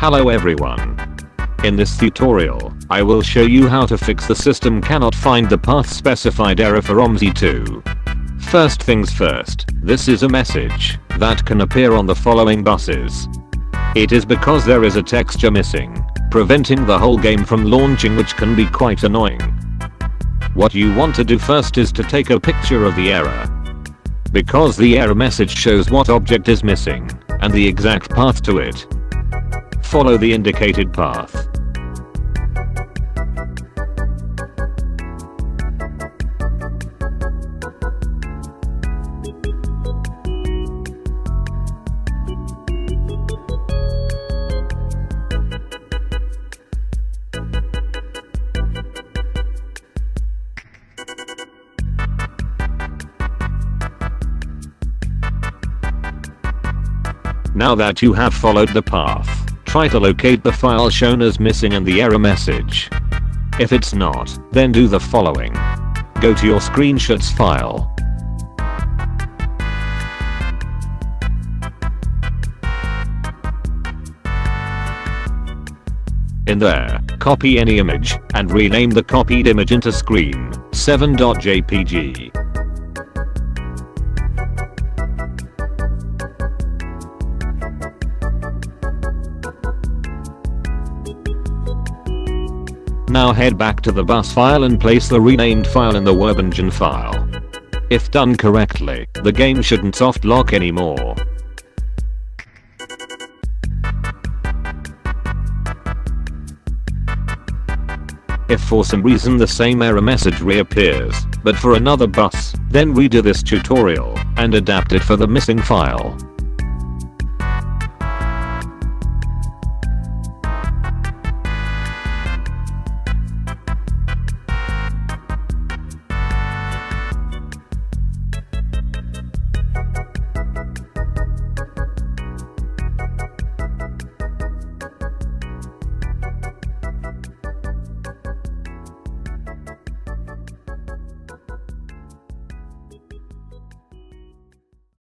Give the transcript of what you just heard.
Hello everyone. In this tutorial, I will show you how to fix the system cannot find the path specified error for OMSI 2. First things first, this is a message that can appear on the following buses. It is because there is a texture missing, preventing the whole game from launching, which can be quite annoying. What you want to do first is to take a picture of the error. Because the error message shows what object is missing and the exact path to it. Follow the indicated path. Now that you have followed the path, try to locate the file shown as missing in the error message. If it's not, then do the following. Go to your screenshots file. In there, copy any image and rename the copied image into screen7.jpg. Now head back to the bus file and place the renamed file in the verb engine file. If done correctly, the game shouldn't soft lock anymore. If for some reason the same error message reappears, but for another bus, then redo this tutorial and adapt it for the missing file.